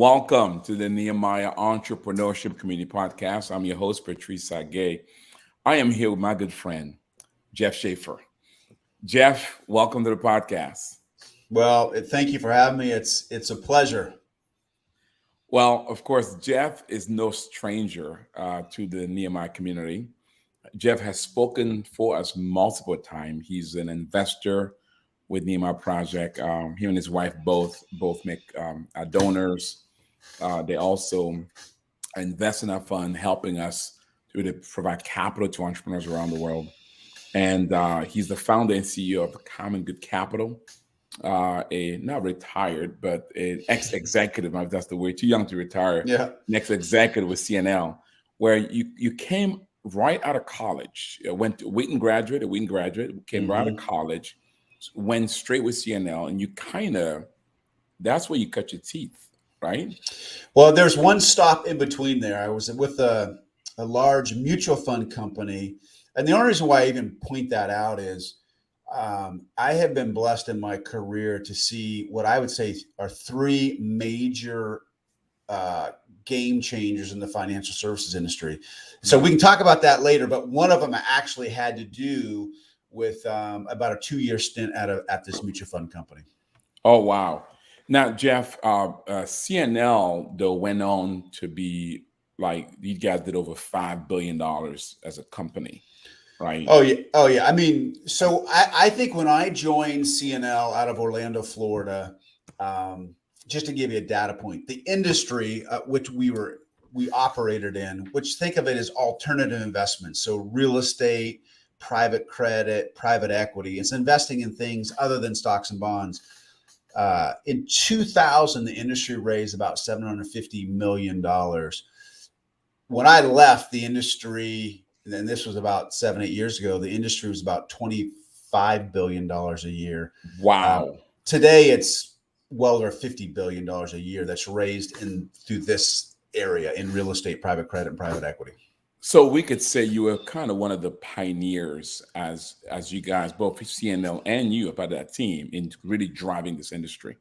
Welcome to the Nehemiah Entrepreneurship Community Podcast. I'm your host, Tsague. I am here with my good friend, Jeff Shafer. Jeff, welcome to the podcast. Well, thank you for having me. It's a pleasure. Well, of course, Jeff is no stranger to the Nehemiah community. Jeff has spoken for us multiple times. He's an investor with Nehemiah Project. He and his wife both make donors. They also invest in our fund, helping us to provide capital to entrepreneurs around the world. And he's the founder and CEO of Common Good Capital, a not retired, but an ex-executive. If that's the word, too young to retire. Yeah. An ex-executive with CNL, where you came right out of college, went to Wheaton graduate, came right out of college, went straight with CNL, and you that's where you cut your teeth, right? Well, there's one stop in between there. I was with a large mutual fund company. And the only reason why I even point that out is I have been blessed in my career to see what I would say are three major game changers in the financial services industry. So we can talk about that later, but one of them actually had to do with about a 2-year stint at this mutual fund company. Oh, wow. Now, Jeff, CNL, though, went on to be like, you guys did over $5 billion as a company, right? Oh, yeah. I mean, so I think when I joined CNL out of Orlando, Florida, just to give you a data point, the industry which we operated in, which think of it as alternative investments. So real estate, private credit, private equity. It's investing in things other than stocks and bonds. In 2000, the industry raised about $750 million. When I left the industry, and this was about 7-8 years ago, the industry was about $25 billion a year. Wow. Today, it's well over $50 billion a year that's raised through this area in real estate, private credit, and private equity. So we could say you were kind of one of the pioneers as you guys, both CNL and you, about that team, in really driving this industry.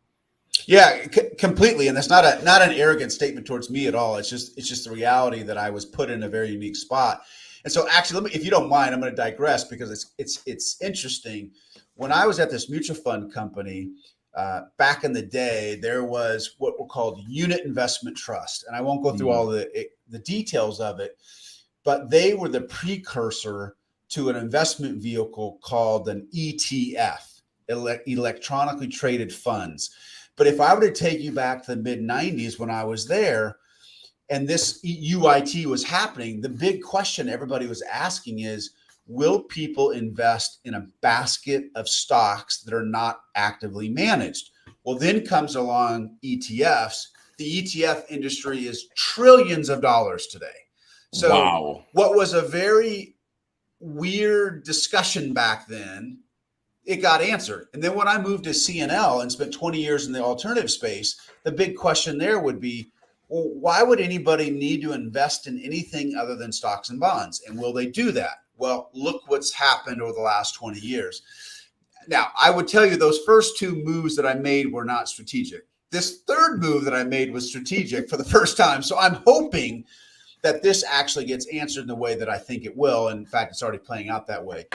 Yeah, completely. And that's not an arrogant statement towards me at all. It's just the reality that I was put in a very unique spot. And so actually, if you don't mind, I'm going to digress because it's interesting. When I was at this mutual fund company, back in the day, there was what were called unit investment trust. And I won't go through all the details of it, but they were the precursor to an investment vehicle called an ETF, electronically traded funds. But if I were to take you back to the mid 90s when I was there and this UIT was happening, the big question everybody was asking is, will people invest in a basket of stocks that are not actively managed? Well, then comes along ETFs. The ETF industry is trillions of dollars today. So wow. What was a very weird discussion back then, it got answered. And then when I moved to CNL and spent 20 years in the alternative space, the big question there would be, well, why would anybody need to invest in anything other than stocks and bonds? And will they do that? Well, look what's happened over the last 20 years. Now, I would tell you those first two moves that I made were not strategic. This third move that I made was strategic for the first time. So I'm hoping that this actually gets answered in the way that I think it will. In fact, it's already playing out that way.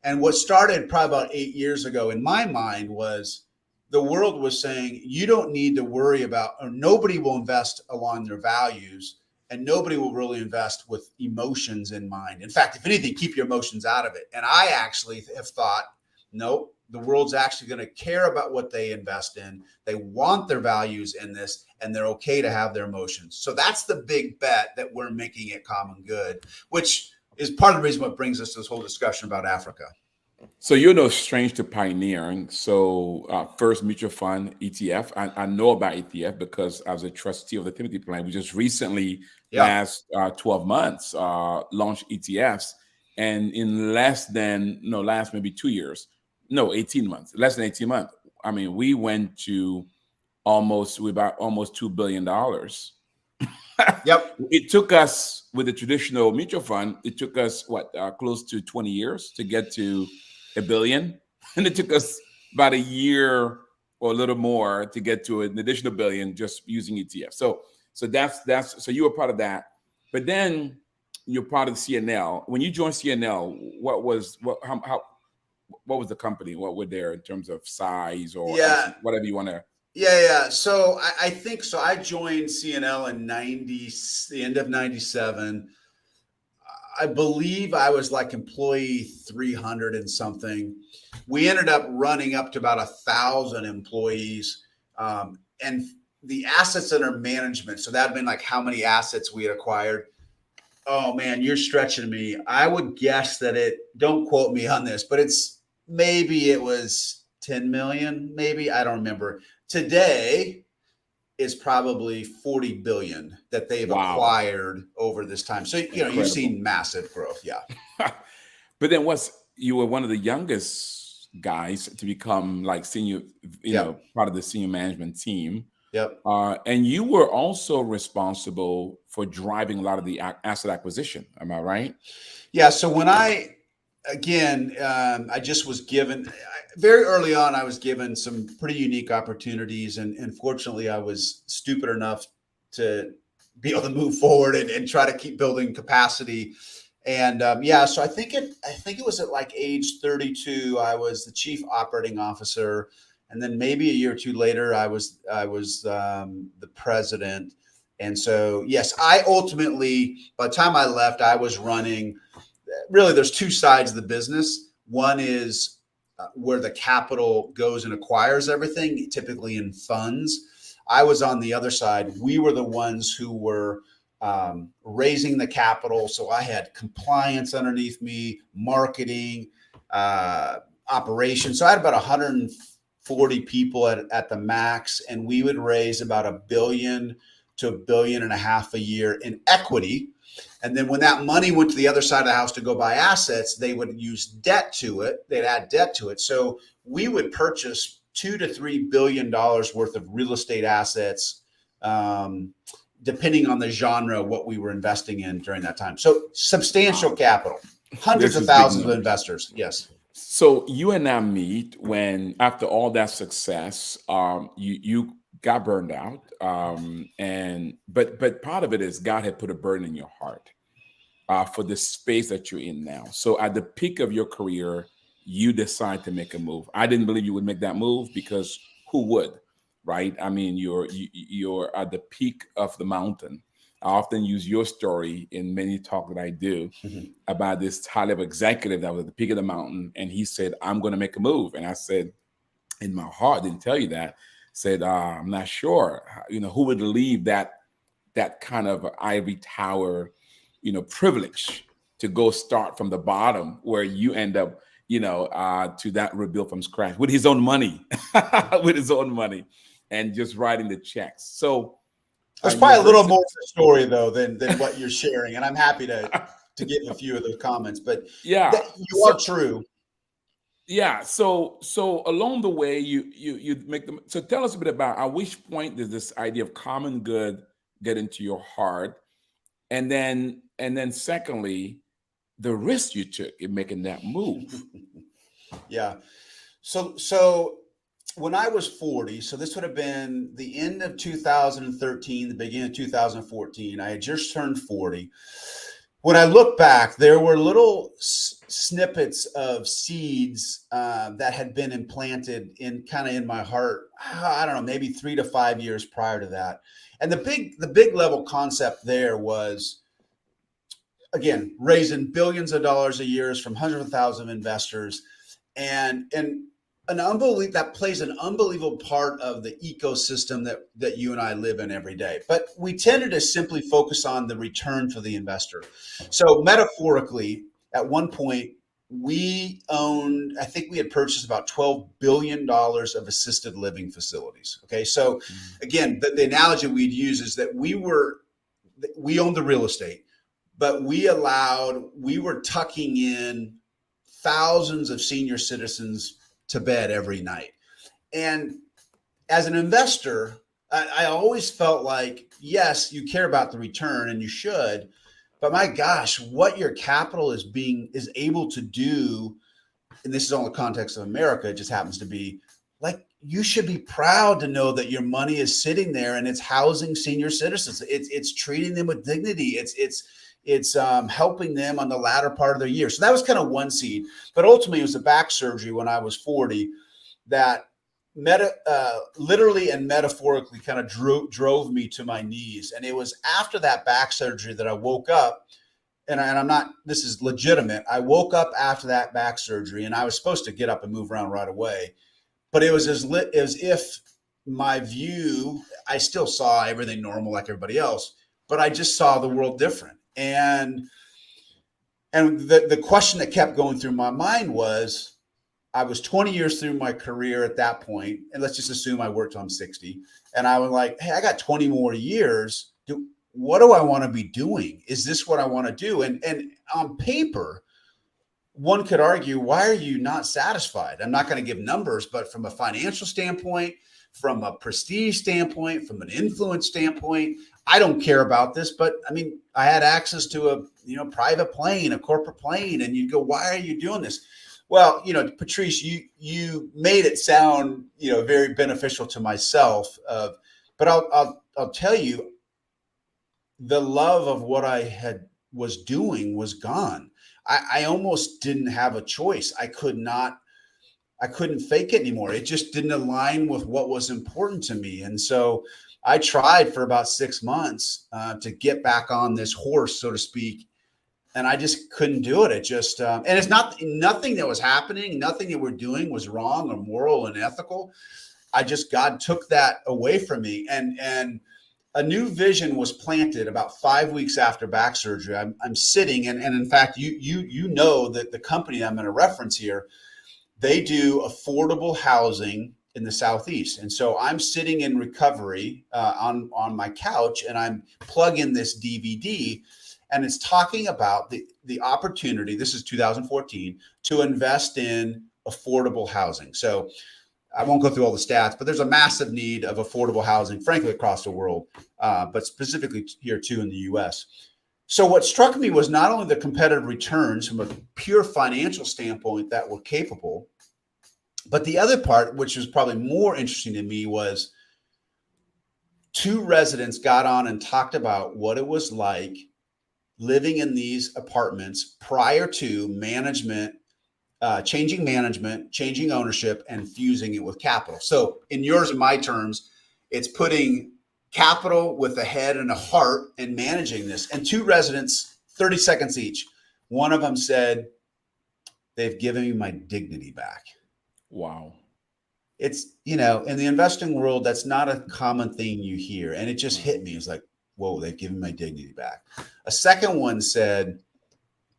And what started probably about 8 years ago in my mind was the world was saying, you don't need to worry about, or nobody will invest along their values, and nobody will really invest with emotions in mind. In fact, if anything, keep your emotions out of it. And I actually have thought, no, the world's actually going to care about what they invest in. They want their values in this, and they're okay to have their emotions. So that's the big bet that we're making at Common Good, which is part of the reason what brings us to this whole discussion about Africa. So you're no strange to pioneering. So first mutual fund ETF. I know about ETF because I was a trustee of the Timothy Plan. We just recently, last 12 months, launched ETFs. And in last maybe 2 years, 18 months, less than 18 months. I mean, we went to almost $2 billion. Yep. It took us, with the traditional mutual fund, it took us close to 20 years to get to $1 billion. And it took us about a year or a little more to get to an additional billion just using ETF. So that's so you were part of that. But then you're part of CNL. When you joined CNL, what was the company? What were there in terms of size or Yeah. whatever you want to? Yeah. So I think so. I joined CNL in the end of 97. I believe I was like employee 300 and something. We ended up running up to about 1,000 employees. And the assets under management, so that'd been like how many assets we had acquired. Oh man, you're stretching me. I would guess that don't quote me on this, but maybe it was 10 million, maybe. I don't remember. Today is probably 40 billion that they've Wow, acquired over this time. So, you've incredible. seen massive growth. Yeah. But then you were one of the youngest guys to become like senior, Yep. part of the senior management team. Yep. And you were also responsible for driving a lot of the asset acquisition. Am I right? Yeah. So I just was given very early on, I was given some pretty unique opportunities. And fortunately, I was stupid enough to be able to move forward and try to keep building capacity. And so I think it was at like age 32, I was the chief operating officer. And then maybe a year or two later, I was the president. And so, yes, I ultimately, by the time I left, I was running. Really, there's two sides of the business. One is where the capital goes and acquires everything, typically in funds. I was on the other side. We were the ones who were raising the capital. So I had compliance underneath me, marketing, operations. So I had about 140 people at the max, and we would raise about $1 billion to $1.5 billion a year in equity. And then when that money went to the other side of the house to go buy assets, they would use debt to it. They'd add debt to it. So we would purchase $2 to $3 billion worth of real estate assets, depending on the genre of what we were investing in during that time. So substantial capital, hundreds of thousands of investors. Yes. So you and I meet when, after all that success, you got burned out, but part of it is God had put a burden in your heart for the space that you're in now. So at the peak of your career, you decide to make a move. I didn't believe you would make that move, because who would, right? I mean, you're at the peak of the mountain. I often use your story in many talk that I do about this high level executive that was at the peak of the mountain, and he said, "I'm going to make a move." And I said, in my heart, didn't tell you that. Said, "I'm not sure. Who would leave that kind of ivory tower, privilege to go start from the bottom where you end up, to that rebuild from scratch with his own money, with his own money, and just writing the checks." So there's you're probably a very little more to the story though than what you're sharing, and I'm happy to give a few of those comments. But yeah. you are true. Yeah. So along the way, you make them. So tell us a bit about at which point did this idea of common good get into your heart, and then secondly, the risk you took in making that move. Yeah. So when I was 40, so this would have been the end of 2013, the beginning of 2014. I had just turned 40. When I look back, there were little snippets of seeds that had been implanted in my heart. I don't know, maybe 3 to 5 years prior to that. And the big level concept there was, again, raising billions of dollars a year from hundreds of thousands of investors, and that plays an unbelievable part of the ecosystem that you and I live in every day. But we tended to simply focus on the return for the investor. So metaphorically, at one point, I think we had purchased about $12 billion of assisted living facilities. Okay. So again, the analogy we'd use is that we owned the real estate, but we were tucking in thousands of senior citizens to bed every night. And as an investor, I always felt like, yes, you care about the return and you should, but my gosh, what your capital is able to do, and this is all in the context of America, it just happens to be, like, you should be proud to know that your money is sitting there and it's housing senior citizens. It's treating them with dignity. It's helping them on the latter part of their year. So that was kind of one seed. But ultimately, it was a back surgery when I was 40 that literally and metaphorically kind of drove me to my knees. And it was after that back surgery that I woke up. And I'm not, this is legitimate. I woke up after that back surgery and I was supposed to get up and move around right away. But it was as if my view, I still saw everything normal like everybody else, but I just saw the world different. And the question that kept going through my mind was, I was 20 years through my career at that point, and let's just assume I worked till I'm 60. And I was like, hey, I got 20 more years. What do I want to be doing? Is this what I want to do? And on paper, one could argue, why are you not satisfied? I'm not going to give numbers, but from a financial standpoint, from a prestige standpoint, from an influence standpoint, I don't care about this. But I mean, I had access to a private plane, a corporate plane, and you'd go, why are you doing this? Well, Patrice, you made it sound very beneficial to myself. But I'll tell you, the love of what I was doing was gone. I almost didn't have a choice. I couldn't fake it anymore. It just didn't align with what was important to me. And so I tried for about 6 months to get back on this horse, so to speak. And I just couldn't do it. It just, and it's nothing that was happening, nothing that we're doing was wrong or moral and ethical. God took that away from me. And a new vision was planted about 5 weeks after back surgery. I'm sitting, and in fact, you know that the company I'm going to reference here, they do affordable housing in the Southeast. And so I'm sitting in recovery on my couch, and I'm plugging this DVD, and it's talking about the opportunity. This is 2014 to invest in affordable housing. So I won't go through all the stats, but there's a massive need of affordable housing, frankly, across the world, but specifically here too in the U.S. So what struck me was not only the competitive returns from a pure financial standpoint that were capable, but the other part, which was probably more interesting to me, was two residents got on and talked about what it was like living in these apartments prior to changing management, changing ownership, and fusing it with capital. So in yours and my terms, it's putting capital with a head and a heart and managing this. And two residents, 30 seconds each. One of them said, they've given me my dignity back. Wow. It's, in the investing world, that's not a common thing you hear. And it just hit me. It's like, whoa, they've given my dignity back. A second one said,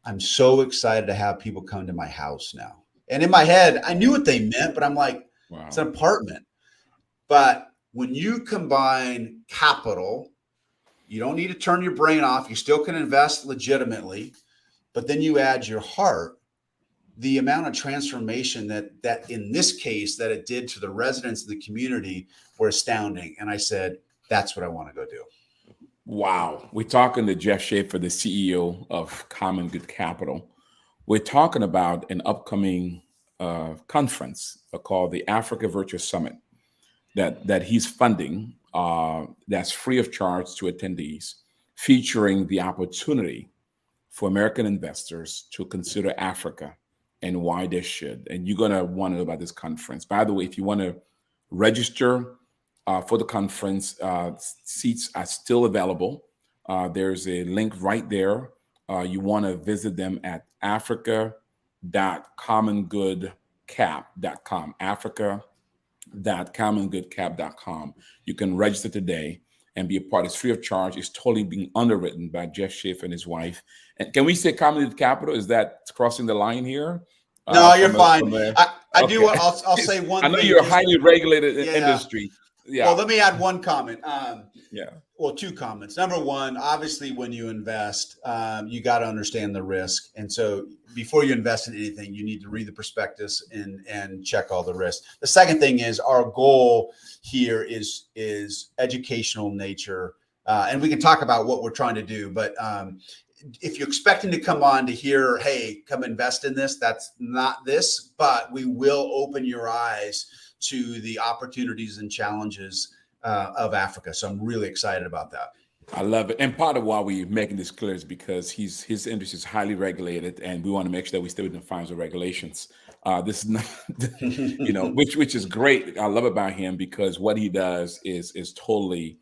I'm so excited to have people come to my house now. And in my head, I knew what they meant, but I'm like, wow, it's an apartment. But when you combine capital, you don't need to turn your brain off. You still can invest legitimately, but then you add your heart. The amount of transformation that in this case that it did to the residents of the community were astounding. And I said, that's what I want to go do. Wow. We're talking to Jeff Shafer, the CEO of Common Good Capital. We're talking about an upcoming conference called the Africa Virtual Summit that he's funding, that's free of charge to attendees, featuring the opportunity for American investors to consider Africa and why they should. And you're going to want to know about this conference. By the way, if you want to register for the conference, seats are still available. There's a link right there. You want to visit them at africa.commongoodcap.com. Africa.commongoodcap.com. You can register today and be a part. It's free of charge. It's totally being underwritten by Jeff Shafer and his wife. And can we say Common Good Capital? Is that crossing the line here? No, you're fine. I do. I'll say one thing. I know you're a highly regulated industry. Yeah. Well, let me add one comment. Yeah. Well, two comments. Number one, obviously, when you invest, you got to understand the risk. And so before you invest in anything, you need to read the prospectus and check all the risks. The second thing is our goal here is educational nature. And we can talk about what we're trying to do. But if you're expecting to come on to hear, hey, come invest in this, that's not this. But we will open your eyes to the opportunities and challenges of Africa. So I'm really excited about that. I love it. And part of why we're making this clear is because his industry is highly regulated, and we want to make sure that we stay within the fines of regulations. This is not, which is great. I love about him because what he does is totally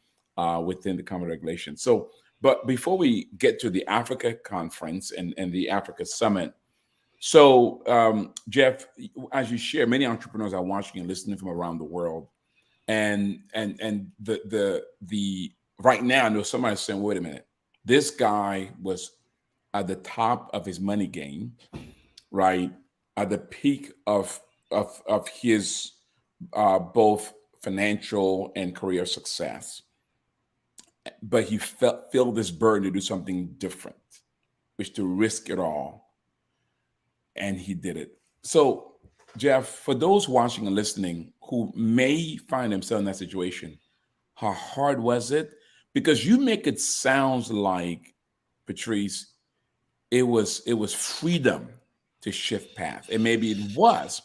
within the common regulation. So, but before we get to the Africa conference and the Africa summit, so Jeff, as you share, many entrepreneurs are watching and listening from around the world, and the right now, I know somebody's saying, wait a minute, this guy was at the top of his money game, right? At the peak of his both financial and career success. But he felt this burden to do something different, which to risk it all. And he did it. So, Jeff, for those watching and listening who may find themselves in that situation, how hard was it? Because you make it sound like, Patrice, it was freedom to shift path. And maybe it was,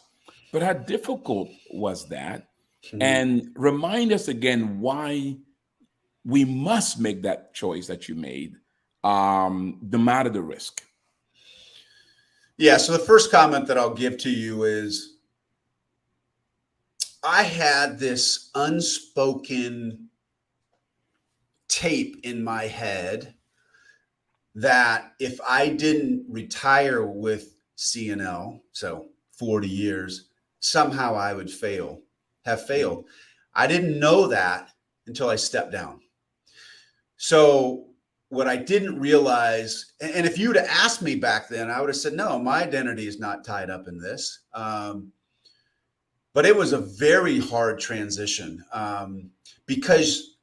but how difficult was that? And remind us again why we must make that choice that you made, no matter the risk. Yeah. So the first comment that I'll give to you is I had this unspoken tape in my head that if I didn't retire with CNL, so 40 years, somehow I would have failed. I didn't know that until I stepped down. So what I didn't realize, and if you would have asked me back then, I would have said, no, my identity is not tied up in this. But it was a very hard transition because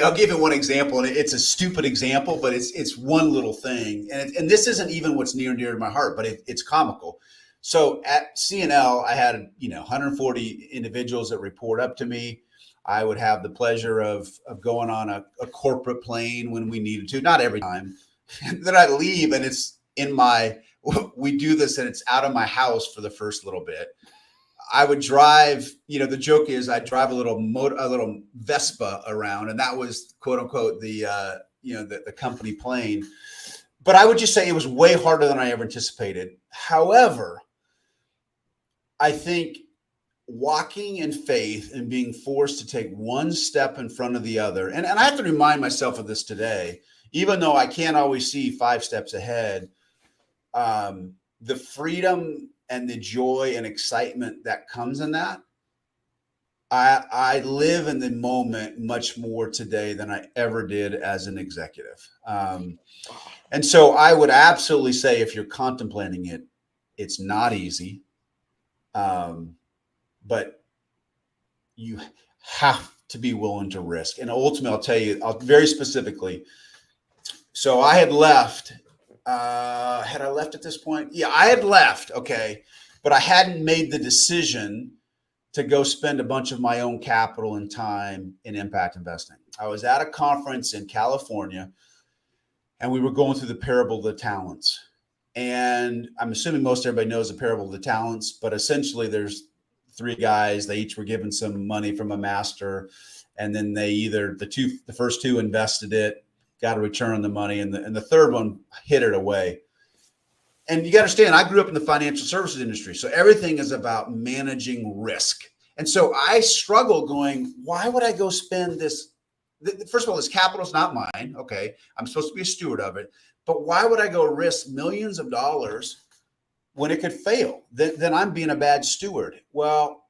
I'll give you one example, and it's a stupid example, but it's one little thing. And this isn't even what's near and dear to my heart, but it's comical. So at CNL, I had 140 individuals that report up to me. I would have the pleasure of going on a corporate plane when we needed to, not every time. And then I leave, and it's we do this, and it's out of my house for the first little bit. I would drive, the joke is I drive a little Vespa around, and that was quote unquote the company plane. But I would just say it was way harder than I ever anticipated. However, I think walking in faith and being forced to take one step in front of the other, and I have to remind myself of this today, even though I can't always see 5 steps ahead, the freedom and the joy and excitement that comes in that, I live in the moment much more today than I ever did as an executive. And so I would absolutely say if you're contemplating it, it's not easy. But you have to be willing to risk. And ultimately, I'll tell you, very specifically. So I had left. Had I left at this point? Yeah, I had left. Okay. But I hadn't made the decision to go spend a bunch of my own capital and time in impact investing. I was at a conference in California, and we were going through the parable of the talents. And I'm assuming most everybody knows the parable of the talents, but essentially there's 3 guys. They each were given some money from a master, and then they either the first 2 invested it, got a return on the money, and the third one hid it away. And you got to understand, I grew up in the financial services industry, so everything is about managing risk. And so I struggle going, why would I go spend this? First of all, this capital is not mine. Okay, I'm supposed to be a steward of it, but why would I go risk millions of dollars when it could fail? Then I'm being a bad steward. Well,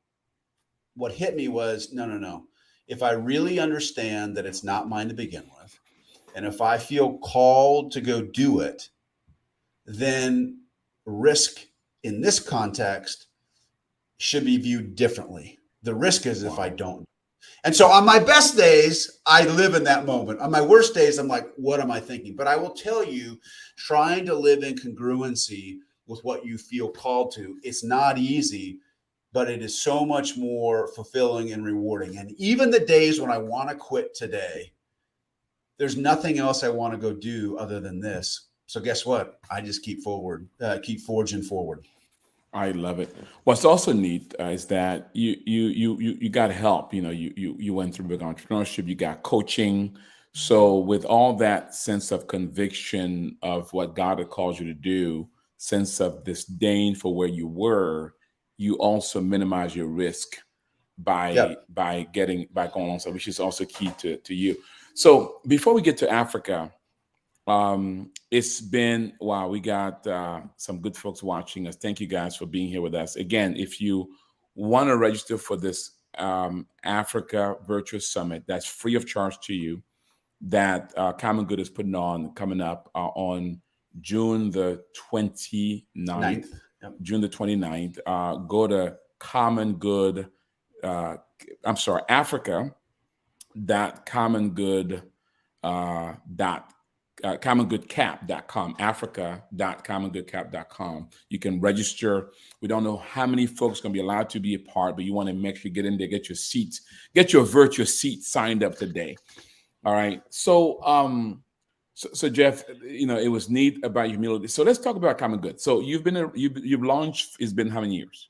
what hit me was, no. If I really understand that it's not mine to begin with, and if I feel called to go do it, then risk in this context should be viewed differently. The risk is if I don't. And so on my best days, I live in that moment. On my worst days, I'm like, what am I thinking? But I will tell you, trying to live in congruency with what you feel called to, it's not easy, but it is so much more fulfilling and rewarding. And even the days when I want to quit today, there's nothing else I want to go do other than this. So guess what? I just keep forging forward. I love it. What's also neat is that you got help. You went through big entrepreneurship. You got coaching. So with all that sense of conviction of what God had called you to do, sense of disdain for where you were, you also minimize your risk by Yep. going on. So which is also key to you. So before we get to Africa, it's been wow. We got some good folks watching us. Thank you guys for being here with us. Again, if you want to register for this Africa Virtual Summit, that's free of charge to you. That Common Good is putting on coming up on June the 29th. Ninth. Yep. June the 29th. Go to Common Good. Uh, I'm sorry, Africa dot common good dot commongoodcap.com, africa.commongoodcap.com. You can register. We don't know how many folks are going to be allowed to be a part, but you want to make sure you get in there, get your seats, get your virtual seat signed up today. All right. So Jeff, it was neat about humility. So let's talk about Common Good. So you've launched. It's been how many years?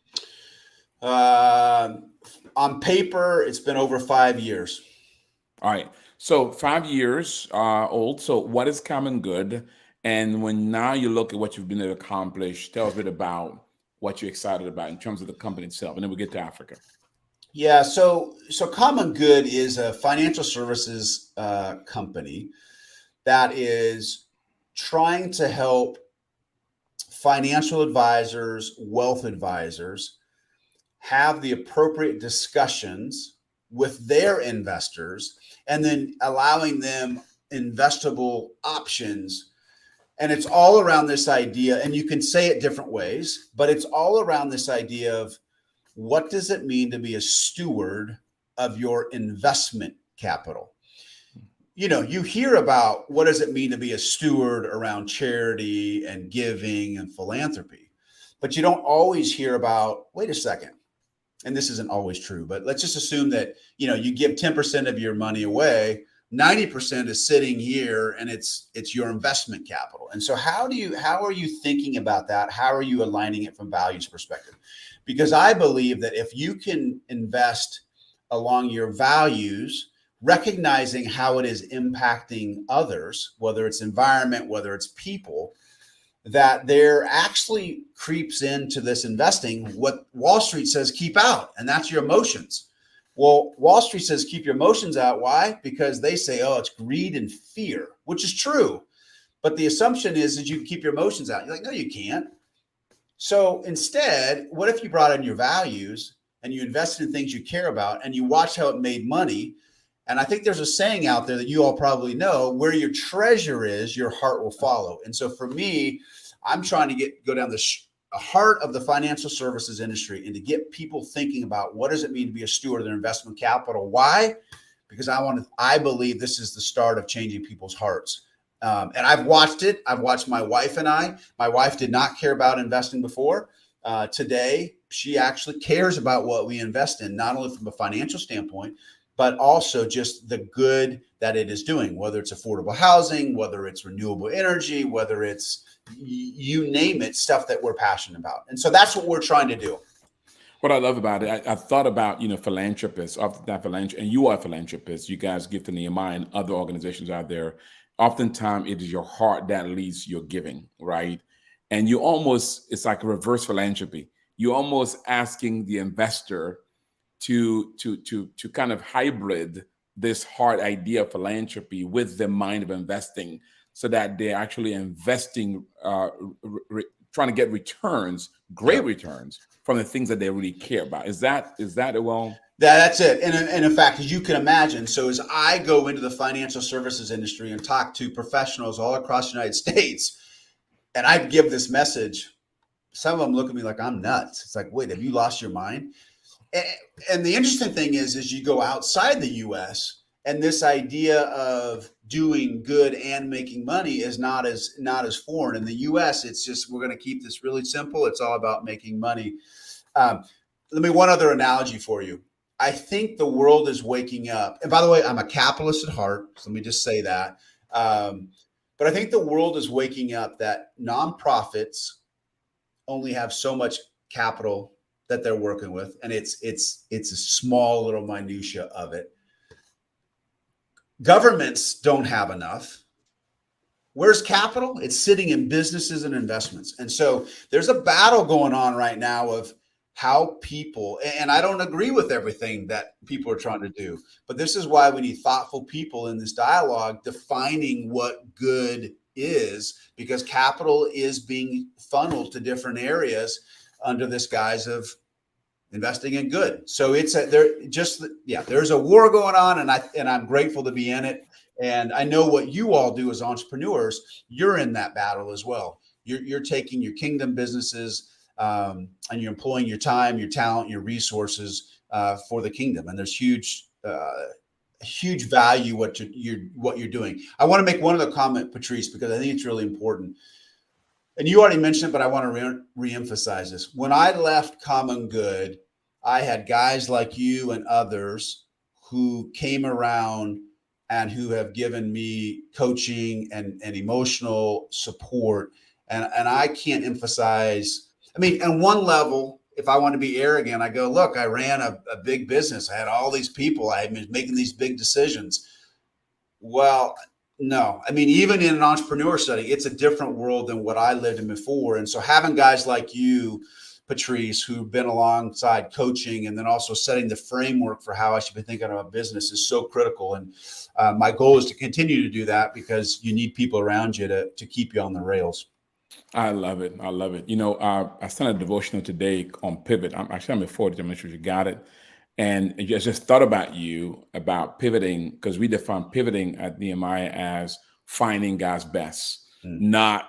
Uh, on paper, it's been over 5 years. All right. So 5 years old. So what is Common Good? And when now you look at what you've been able to accomplish, tell us a bit about what you're excited about in terms of the company itself, and then we'll get to Africa. Yeah, so Common Good is a financial services company that is trying to help financial advisors, wealth advisors have the appropriate discussions with their investors and then allowing them investable options. And it's all around this idea, and you can say it different ways, but it's all around this idea of what does it mean to be a steward of your investment capital? You hear about what does it mean to be a steward around charity and giving and philanthropy, but you don't always hear about, wait a second, and this isn't always true, but let's just assume that, you give 10% of your money away, 90% is sitting here and it's your investment capital. And so how are you thinking about that? How are you aligning it from values perspective? Because I believe that if you can invest along your values, recognizing how it is impacting others, whether it's environment, whether it's people, that there actually creeps into this investing what Wall Street says keep out, and that's your emotions. Well, Wall Street says keep your emotions out. Why? Because they say, oh, it's greed and fear, which is true. But the assumption is that you can keep your emotions out. You're like, no, you can't. So instead, what if you brought in your values and you invested in things you care about and you watch how it made money? And I think there's a saying out there that you all probably know, where your treasure is, your heart will follow. And so for me, I'm trying to go down the heart of the financial services industry and to get people thinking about what does it mean to be a steward of their investment capital? Why? Because I believe this is the start of changing people's hearts. And I've watched it. I've watched my wife and I. My wife did not care about investing before. Today, she actually cares about what we invest in, not only from a financial standpoint, but also just the good that it is doing, whether it's affordable housing, whether it's renewable energy, whether it's, you name it, stuff that we're passionate about. And so that's what we're trying to do. What I love about it, I thought about, philanthropists, often that philanthropist, and you are philanthropists. You guys give to Nehemiah and other organizations out there. Oftentimes it is your heart that leads your giving, right? And it's like a reverse philanthropy. You're almost asking the investor to kind of hybrid this hard idea of philanthropy with the mind of investing, so that they're actually investing, trying to get returns, great returns from the things that they really care about. Is that well? That's it. And in fact, as you can imagine, so as I go into the financial services industry and talk to professionals all across the United States, and I give this message, some of them look at me like I'm nuts. It's like, wait, have you lost your mind? And the interesting thing is you go outside the US and this idea of doing good and making money is not as foreign. In the US, it's just, we're going to keep this really simple. It's all about making money. Let me, one other analogy for you. I think the world is waking up. And by the way, I'm a capitalist at heart. So let me just say that. But I think the world is waking up that nonprofits only have so much capital that they're working with, and it's a small little minutia of it. Governments don't have enough. Where's capital? It's sitting in businesses and investments. And so there's a battle going on right now of how people, and I don't agree with everything that people are trying to do, but this is why we need thoughtful people in this dialogue defining what good is, because capital is being funneled to different areas under this guise of investing in good. So it's there's a war going on, and I'm grateful to be in it. And I know what you all do as entrepreneurs. You're in that battle as well. You're taking your kingdom businesses and you're employing your time, your talent, your resources for the kingdom. And there's huge value what you're doing. I want to make one other comment, Patrice, because I think it's really important. And you already mentioned it, but I want to reemphasize this. When I left Common Good, I had guys like you and others who came around and who have given me coaching and emotional support. And I can't emphasize, I mean, on one level, if I want to be arrogant, I go, look, I ran a big business. I had all these people. I had been making these big decisions. Well, no, I mean, even in an entrepreneur setting, it's a different world than what I lived in before. And so having guys like you, Patrice, who've been alongside coaching and then also setting the framework for how I should be thinking about business is so critical. And my goal is to continue to do that, because you need people around you to keep you on the rails. I love it. I love it. You know, I sent a devotional today on pivot. I'm going to forward it to make sure you got it. And I just thought about you, about pivoting, because we define pivoting at Nehemiah as finding God's best, not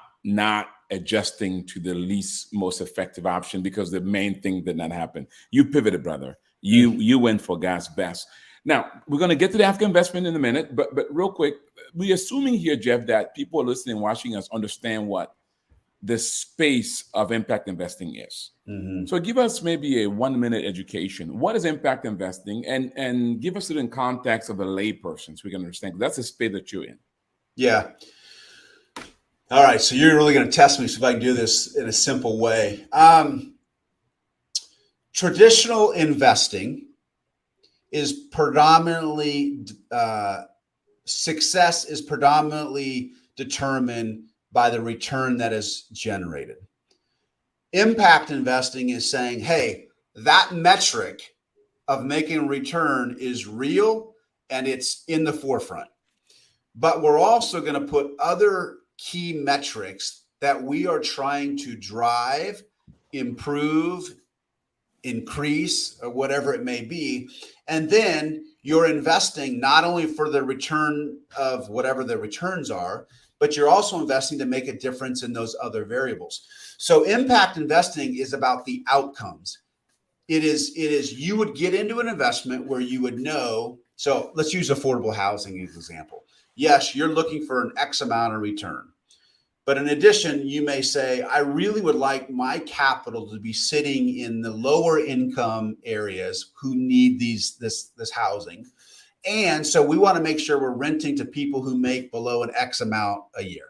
adjusting to the least most effective option, because the main thing did not happen. You pivoted, brother. You went for God's best. Now, we're going to get to the African investment in a minute, but real quick, we're assuming here, Jeff, that people listening, watching us understand what the space of impact investing is. So give us maybe a 1-minute education. What is impact investing? And give us it in context of a layperson so we can understand. That's the space that you're in. Yeah. All right. So you're really going to test me, so if I can do this in a simple way. Traditional investing is predominantly, success is predominantly determined by the return that is generated. Impact investing is saying, hey, that metric of making a return is real and it's in the forefront. But we're also going to put other key metrics that we are trying to drive, improve, increase, or whatever it may be. And then you're investing not only for the return of whatever the returns are, but you're also investing to make a difference in those other variables. So impact investing is about the outcomes. It is you would get into an investment where you would know. So let's use affordable housing as an example. Yes, you're looking for an X amount of return. But in addition, you may say, I really would like my capital to be sitting in the lower income areas who need this housing. And so we want to make sure we're renting to people who make below an X amount a year.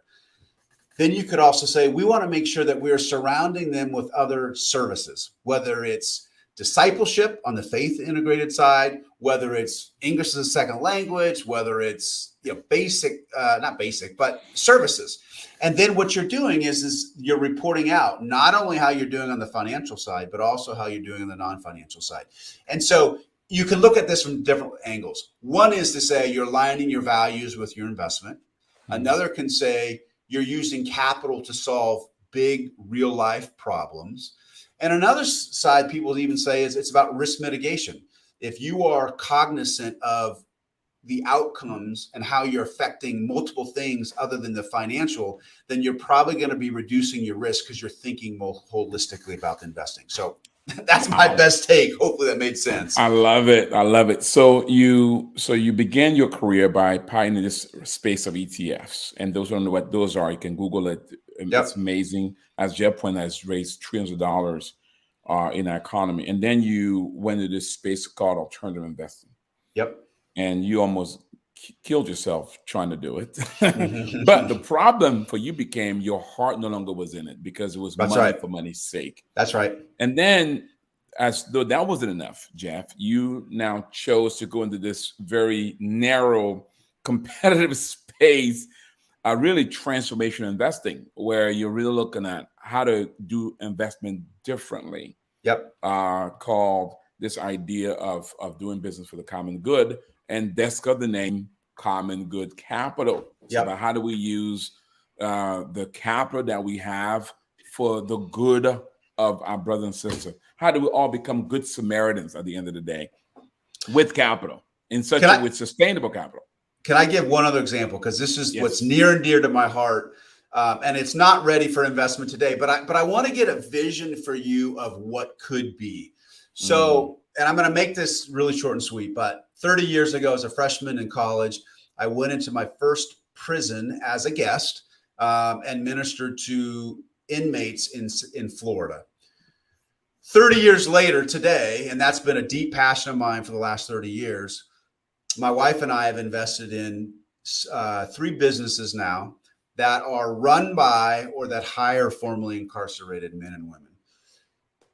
Then you could also say, we want to make sure that we're surrounding them with other services, whether it's discipleship on the faith integrated side, whether it's English as a second language, whether it's not basic, but services. And then what you're doing is you're reporting out not only how you're doing on the financial side, but also how you're doing on the non-financial side. And so you can look at this from different angles. One is to say you're aligning your values with your investment. Another can say you're using capital to solve big real life problems. And another side, people even say, is it's about risk mitigation. If you are cognizant of the outcomes and how you're affecting multiple things other than the financial, then you're probably going to be reducing your risk because you're thinking more holistically about investing. So that's my best take. Hopefully that made sense. I love it. I love it. So you began your career by pioneering this space of ETFs, and those don't know what those are. You can Google it. It's amazing. As Jeff pointed, has raised trillions of dollars in our economy. And then you went into this space called alternative investing. Yep. And you almost killed yourself trying to do it. But the problem for you became your heart no longer was in it because it was That's money right. for money's sake. That's right. And then, as though that wasn't enough, Jeff, you now chose to go into this very narrow, competitive space, really transformational investing, where you're really looking at how to do investment differently, Yep. called this idea of doing business for the common good. And that's got the name Common Good Capital. It's about Yep. how do we use the capital that we have for the good of our brother and sister. How do we all become good Samaritans at the end of the day with capital in Can such a I with sustainable capital? can I give one other example? Because this is what's Yes. near and dear to my heart. And it's not ready for investment today, but I want to get a vision for you of what could be. Mm. So, and I'm going to make this really short and sweet, but 30 years ago, as a freshman in college, I went into my first prison as a guest and ministered to inmates in Florida. 30 years later today, and that's been a deep passion of mine for the last 30 years, my wife and I have invested in 3 businesses now that are run by or that hire formerly incarcerated men and women.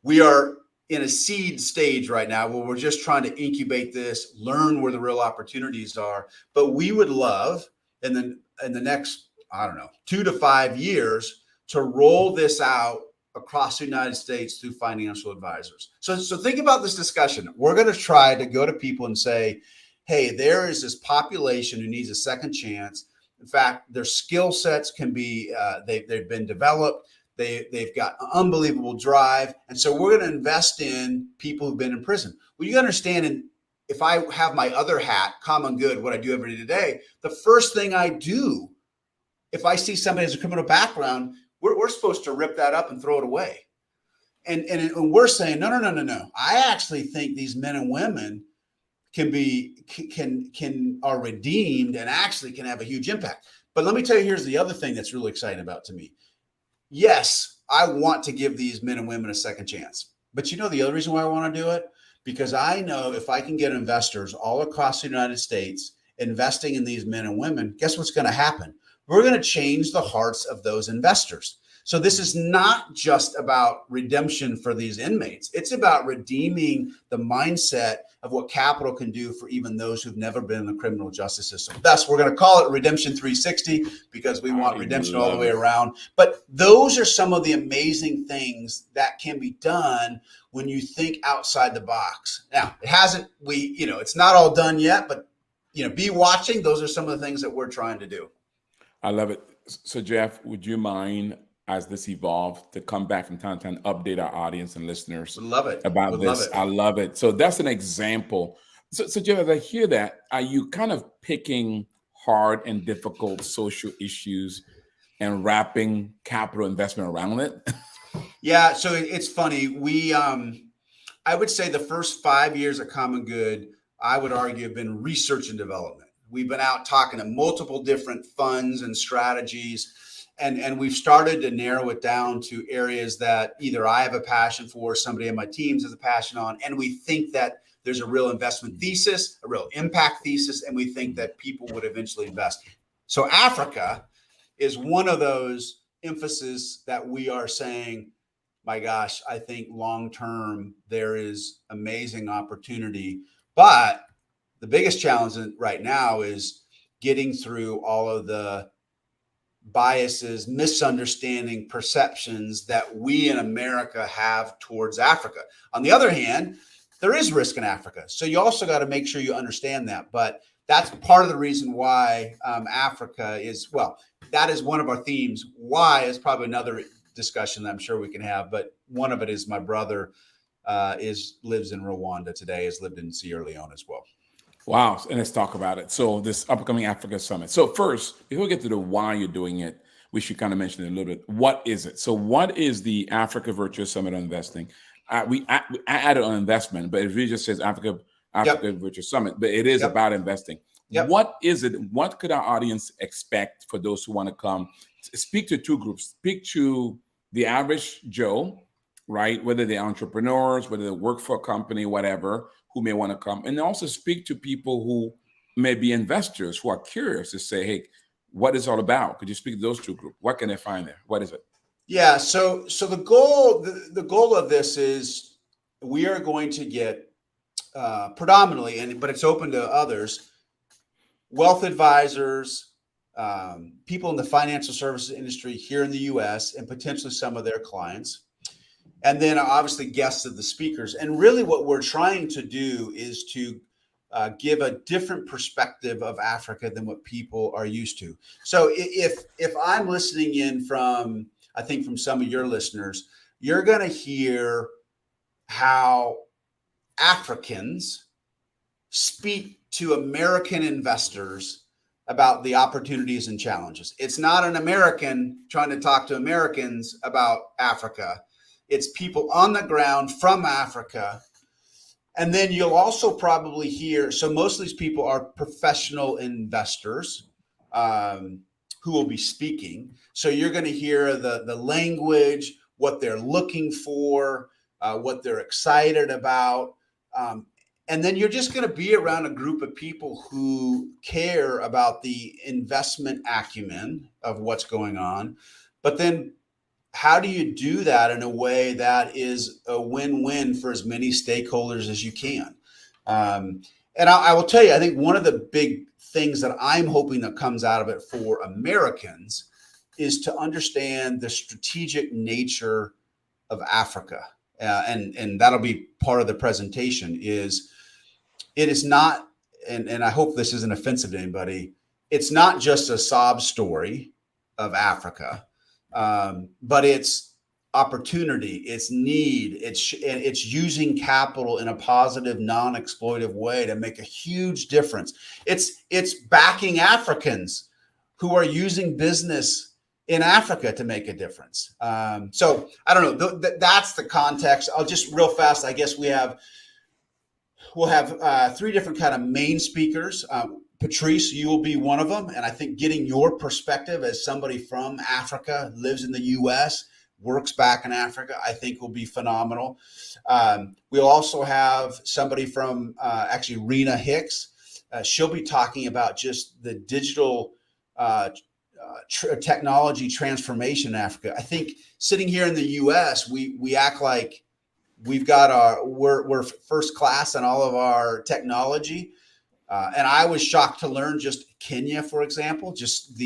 We are in a seed stage right now where we're just trying to incubate this, learn where the real opportunities are. But we would love in the next, I don't know, 2 to 5 years to roll this out across the United States through financial advisors. So think about this discussion. We're going to try to go to people and say, hey, there is this population who needs a second chance. In fact, their skill sets can be, they've been developed. They've got unbelievable drive. And so we're going to invest in people who've been in prison. Well, you understand, and if I have my other hat, common good, what I do every day, the first thing I do, if I see somebody has a criminal background, we're supposed to rip that up and throw it away. And we're saying, no. I actually think these men and women are redeemed and actually can have a huge impact. But let me tell you, here's the other thing that's really exciting about to me. Yes, I want to give these men and women a second chance. But you know the other reason why I want to do it? Because I know if I can get investors all across the United States investing in these men and women, guess what's going to happen? We're going to change the hearts of those investors. So this is not just about redemption for these inmates. It's about redeeming the mindset of what capital can do for even those who've never been in the criminal justice system. Thus, we're going to call it Redemption 360 because we want redemption all the way around. But those are some of the amazing things that can be done when you think outside the box. Now, it's not all done yet, but be watching. Those are some of the things that we're trying to do. I love it. So, Jeff, would you mind, as this evolves, to come back from time to time, update our audience and listeners Would love it. about Would this? love it. I love it. So that's an example. So, Jeff, as I hear that, are you kind of picking hard and difficult social issues and wrapping capital investment around it? Yeah. So it's funny. I would say the first 5 years at Common Good, I would argue, have been research and development. We've been out talking to multiple different funds and strategies. And we've started to narrow it down to areas that either I have a passion for, somebody on my teams has a passion on, and we think that there's a real investment thesis, a real impact thesis, and we think that people would eventually invest. So Africa is one of those emphases that we are saying, my gosh, I think long-term there is amazing opportunity. But the biggest challenge right now is getting through all of the biases, misunderstanding, perceptions that we in America have towards Africa. On the other hand, there is risk in Africa. So you also got to make sure you understand that. But that's part of the reason why Africa is, well, that is one of our themes. Why is probably another discussion that I'm sure we can have. But one of it is my brother lives in Rwanda today, has lived in Sierra Leone as well. Wow. And let's talk about it. So this upcoming Africa Summit. So first, before we get to the why you're doing it, we should kind of mention it a little bit. What is it? So what is the Africa Virtual Summit on Investing? We added on investment, but it really just says Africa Virtual Summit, but it is about investing. Yep. What is it? What could our audience expect for those who want to come? Speak to 2 groups. Speak to the average Joe, right? Whether they're entrepreneurs, whether they work for a company, whatever, who may want to come. And also speak to people who maybe investors who are curious to say, hey, what is it all about? Could you speak to those two groups? What can they find there? What is it? Yeah. So the goal of this is we are going to get predominantly, but it's open to others, wealth advisors, people in the financial services industry here in the U.S. and potentially some of their clients. And then obviously guests of the speakers. And really what we're trying to do is to give a different perspective of Africa than what people are used to. So if I'm listening in from, I think from some of your listeners, you're going to hear how Africans speak to American investors about the opportunities and challenges. It's not an American trying to talk to Americans about Africa. It's people on the ground from Africa. And then you'll also probably hear, so most of these people are professional investors who will be speaking. So you're going to hear the language, what they're looking for, what they're excited about. And then you're just going to be around a group of people who care about the investment acumen of what's going on. But then how do you do that in a way that is a win-win for as many stakeholders as you can? And I will tell you, I think one of the big things that I'm hoping that comes out of it for Americans is to understand the strategic nature of Africa. And that'll be part of the presentation is it is not, and I hope this isn't offensive to anybody, it's not just a sob story of Africa, but it's opportunity, it's need, it's using capital in a positive, non-exploitive way to make a huge difference. It's backing Africans who are using business in Africa to make a difference. So I don't know, that's the context. I'll just real fast, I guess we'll have three different kind of main speakers. Patrice, you will be one of them. And I think getting your perspective as somebody from Africa, lives in the U.S., works back in Africa, I think will be phenomenal. We'll also have somebody from actually Rena Hicks. She'll be talking about just the digital technology transformation in Africa. I think sitting here in the U.S., we act like we've got we're first class on all of our technology. And I was shocked to learn just Kenya, for example, just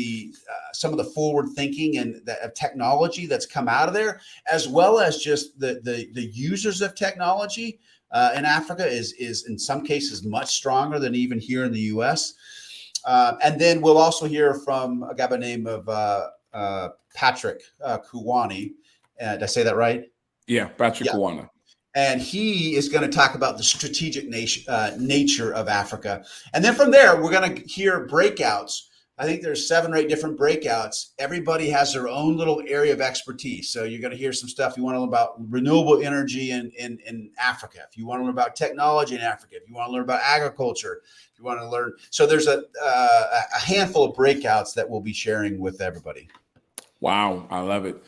some of the forward thinking and of technology that's come out of there, as well as just the users of technology in Africa is in some cases much stronger than even here in the U.S. And then we'll also hear from a guy by the name of Patrick Kuwani. Did I say that right? Yeah, Patrick Kuwana. And he is going to talk about the strategic nature of Africa. And then from there, we're going to hear breakouts. I think there's 7 or 8 different breakouts. Everybody has their own little area of expertise. So you're going to hear some stuff. You want to learn about renewable energy in Africa. If you want to learn about technology in Africa. If you want to learn about agriculture. If you want to learn. So there's a handful of breakouts that we'll be sharing with everybody. Wow, I love it.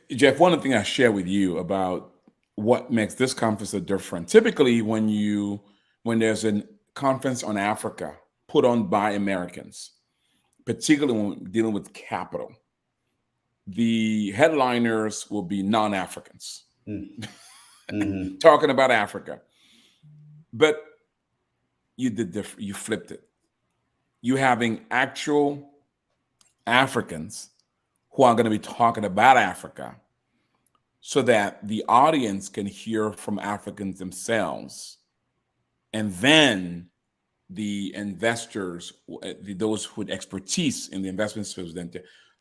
Jeff, one of the things I share with you about what makes this conference a different. Typically, when there's a conference on Africa put on by Americans, particularly when dealing with capital, the headliners will be non-Africans talking about Africa. But you did different. You flipped it. You having actual Africans who are going to be talking about Africa, so that the audience can hear from Africans themselves. And then the investors, those with expertise in the investment space, then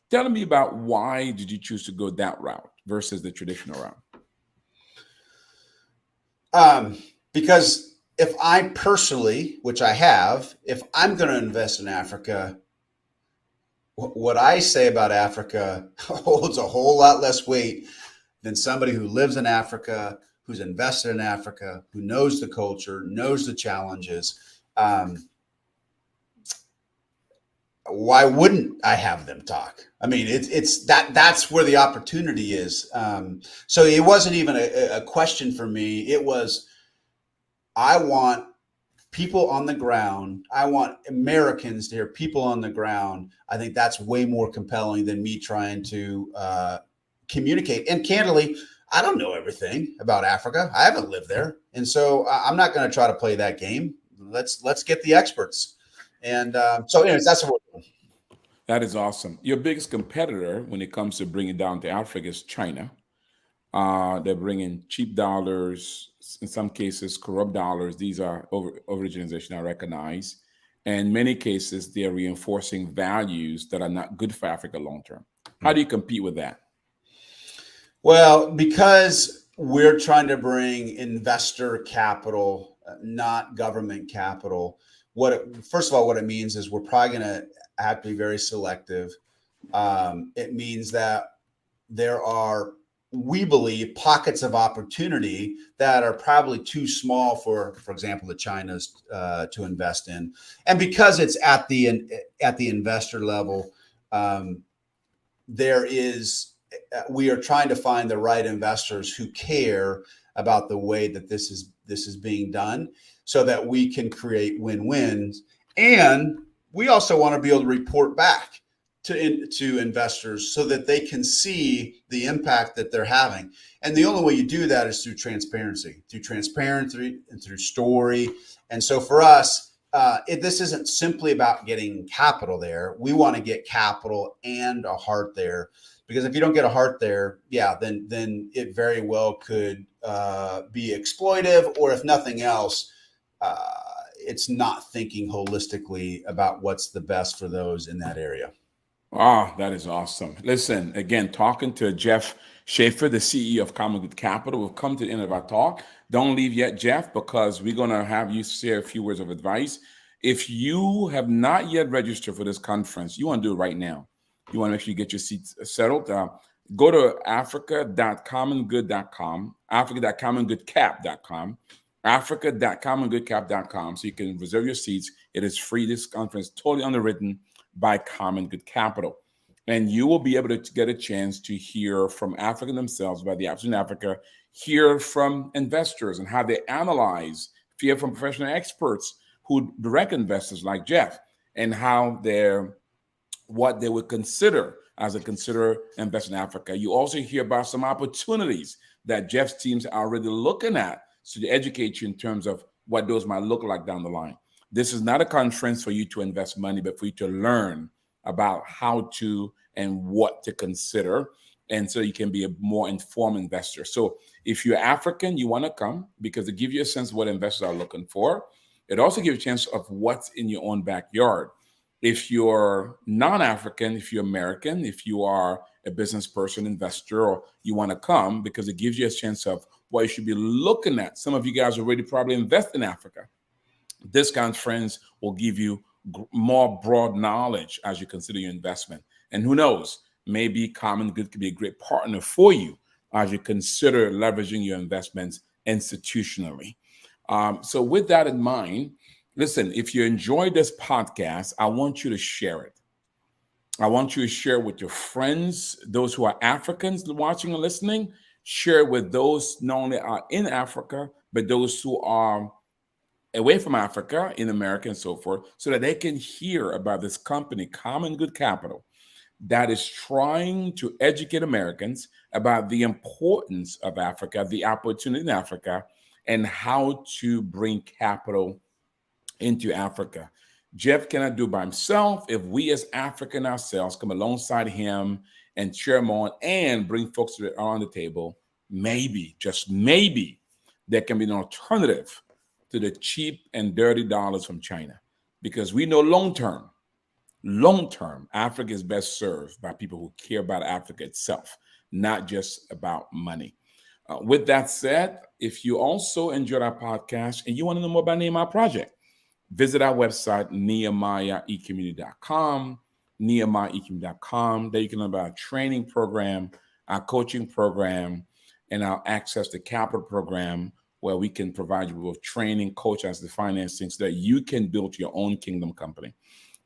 tell me about why did you choose to go that route versus the traditional route? Because if I personally, which I have, if I'm going to invest in Africa, what I say about Africa holds a whole lot less weight than somebody who lives in Africa, who's invested in Africa, who knows the culture, knows the challenges. Why wouldn't I have them talk? I mean, that's where the opportunity is. So it wasn't even a question for me. It was, I want people on the ground. I want Americans to hear people on the ground. I think that's way more compelling than me trying to communicate. And candidly, I don't know everything about Africa. I haven't lived there, and so I'm not going to try to play that game. Let's get the experts. And so, anyways, that's what we're doing. That is awesome. Your biggest competitor when it comes to bringing down to Africa is China. They're bringing cheap dollars, in some cases, corrupt dollars. These are organizations I recognize. And in many cases, they're reinforcing values that are not good for Africa long term. How do you compete with that? Well, because we're trying to bring investor capital, not government capital. First of all, what it means is we're probably going to have to be very selective. It means that there are, we believe, pockets of opportunity that are probably too small for example, the China's to invest in, and because it's at the investor level, there is. We are trying to find the right investors who care about the way that this is being done, so that we can create win-wins. And we also want to be able to report back to investors so that they can see the impact that they're having. And the only way you do that is through transparency and through story. And so for us, this isn't simply about getting capital there. We want to get capital and a heart there, because if you don't get a heart there, then it very well could be exploitive, or if nothing else, it's not thinking holistically about what's the best for those in that area. Ah, that is awesome. Listen, again, talking to Jeff Shafer, the CEO of Common Good Capital. We've come to the end of our talk. Don't leave yet, Jeff, because we're going to have you share a few words of advice. If you have not yet registered for this conference, you want to do it right now. You want to make sure you get your seats settled. Go to africa.commongood.com, africa.commongoodcap.com, africa.commongoodcap.com, so you can reserve your seats. It is free. This conference is totally underwritten by Common Good Capital. And you will be able to get a chance to hear from Africa themselves, by the African Africa, hear from investors and how they analyze, hear from professional experts who direct investors like Jeff, and how what they would consider as a consider invest in Africa. You also hear about some opportunities that Jeff's teams are already looking at, so to educate you in terms of what those might look like down the line. This is not a conference for you to invest money, but for you to learn about how to and what to consider, and so you can be a more informed investor. So if you're African, you want to come, because it gives you a sense of what investors are looking for. It also gives you a chance of what's in your own backyard. If you're non-African, if you're American, if you are a business person, investor, or you want to come, because it gives you a chance of what you should be looking at. Some of you guys already probably invest in Africa. This conference will give you more broad knowledge as you consider your investment. And who knows, maybe Common Good could be a great partner for you as you consider leveraging your investments institutionally. So with that in mind, listen, if you enjoyed this podcast, I want you to share it. I want you to share with your friends, those who are Africans watching and listening. Share with those not only are in Africa, but those who are away from Africa, in America and so forth, so that they can hear about this company, Common Good Capital, that is trying to educate Americans about the importance of Africa, the opportunity in Africa, and how to bring capital into Africa. Jeff cannot do by himself. If we as African ourselves come alongside him and cheer him on and bring folks around the table, maybe, just maybe, there can be an alternative to the cheap and dirty dollars from China. Because we know long term, Africa is best served by people who care about Africa itself, not just about money. With that said, if you also enjoyed our podcast and you want to know more about Nehemiah Project, visit our website, nehemiahecommunity.com, nehemiahecommunity.com. There you can learn about our training program, our coaching program, and our access to capital program, where we can provide you with training, coach as the financing, so that you can build your own kingdom company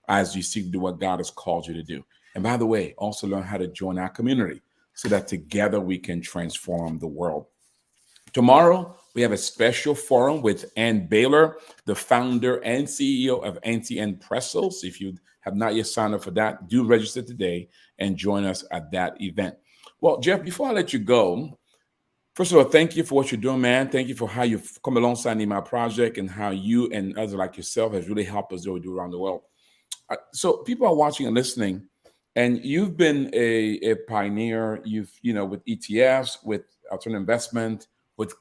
as you seek to do what God has called you to do. And by the way, also learn how to join our community so that together we can transform the world. Tomorrow, we have a special forum with Ann Baylor, the founder and CEO of NTN Pretzels. If you have not yet signed up for that, do register today and join us at that event. Well, Jeff, before I let you go, first of all, thank you for what you're doing, man. Thank you for how you've come alongside me in my project and how you and others like yourself has really helped us do what we do around the world. So people are watching and listening, and you've been a pioneer. You've with ETFs, with alternative investment, with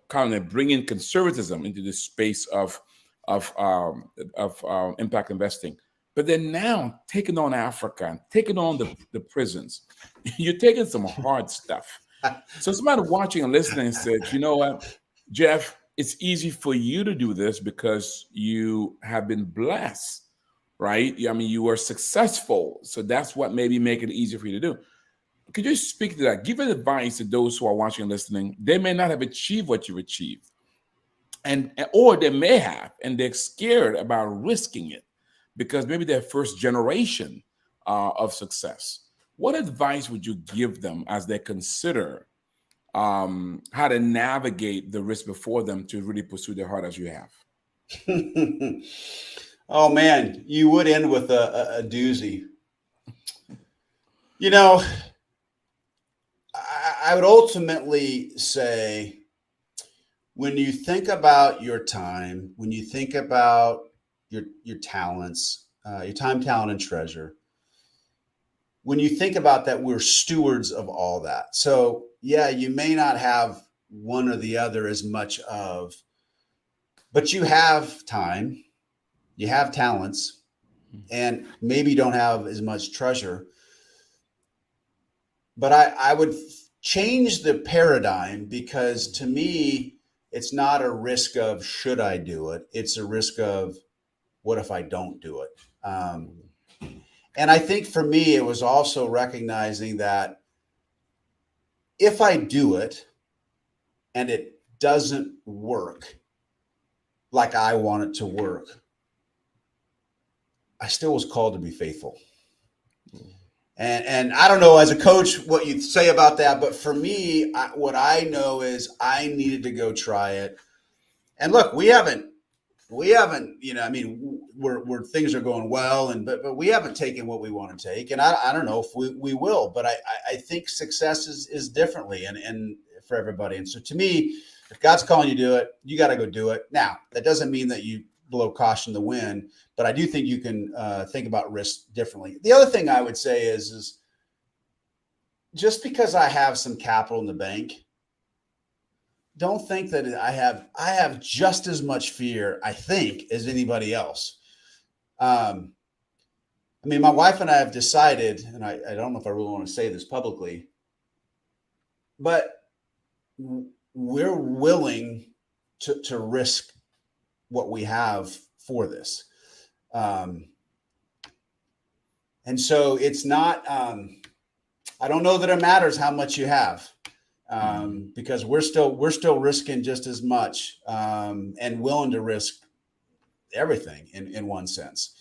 kind of bringing conservatism into this space of impact investing. But then now taking on Africa and taking on the prisons, you're taking some hard stuff. So somebody watching and listening said, you know what, Jeff, it's easy for you to do this because you have been blessed, right? I mean, you were successful. So that's what maybe make it easier for you to do. Could you speak to that? Give advice to those who are watching and listening. They may not have achieved what you've achieved, and or they may have, and they're scared about risking it because maybe they're first generation of success. What advice would you give them as they consider how to navigate the risk before them to really pursue their heart as you have? Oh man, you would end with a doozy. You know, I would ultimately say when you think about your time, when you think about your talents, your time, talent, and treasure, when you think about that, we're stewards of all that. So yeah, you may not have one or the other as much of, but you have time, you have talents, and maybe you don't have as much treasure. But I would change the paradigm, because to me, it's not a risk of should I do it? It's a risk of what if I don't do it? And I think for me, it was also recognizing that if I do it and it doesn't work like I want it to work, I still was called to be faithful. And I don't know, as a coach, what you'd say about that. But for me, what I know is I needed to go try it. And look, we haven't, I mean, we're things are going well, but we haven't taken what we want to take. And I don't know if we will, but I think success is differently and for everybody. And so to me, if God's calling you to do it, you got to go do it. Now, that doesn't mean that you blow caution to the wind, but I do think you can think about risk differently. The other thing I would say is just because I have some capital in the bank, don't think that I have just as much fear, I think, as anybody else. I mean, my wife and I have decided, and I don't know if I really want to say this publicly, but we're willing to risk what we have for this. And so it's not, I don't know that it matters how much you have, because we're still risking just as much, and willing to risk everything in one sense.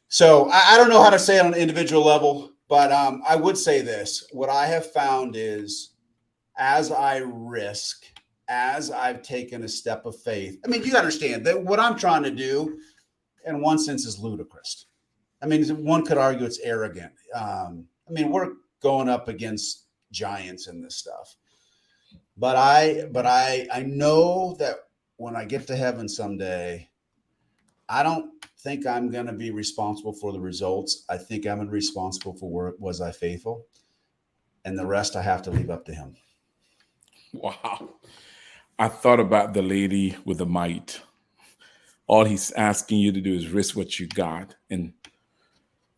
So I don't know how to say it on an individual level, but I would say this. What I have found is as I risk, as I've taken a step of faith, I mean, you understand that what I'm trying to do in one sense is ludicrous. I mean, one could argue it's arrogant. I mean, we're going up against giants in this stuff, but I know that when I get to heaven someday, I don't think I'm going to be responsible for the results. I think I'm responsible for was I faithful, and the rest I have to leave up to him. Wow. I thought about the lady with the mite. All he's asking you to do is risk what you got. And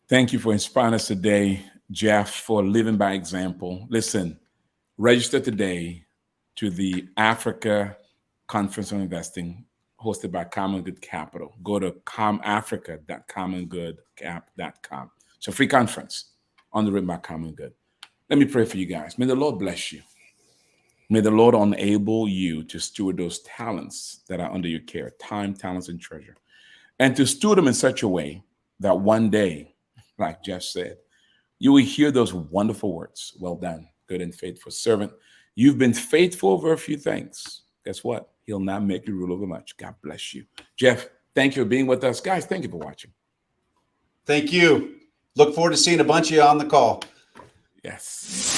thank you for inspiring us today, Jeff, for living by example. Listen, register today to the Africa Conference on Investing hosted by Common Good Capital. Go to africa.commongoodcap.com. It's a free conference underwritten by Common Good. Let me pray for you guys. May the Lord bless you. May the Lord enable you to steward those talents that are under your care, time, talents, and treasure, and to steward them in such a way that one day, like Jeff said, you will hear those wonderful words, well done, good and faithful servant. You've been faithful over a few things. Guess what? He'll not make you rule over much. God bless you. Jeff, thank you for being with us. Guys, thank you for watching. Thank you. Look forward to seeing a bunch of you on the call. Yes.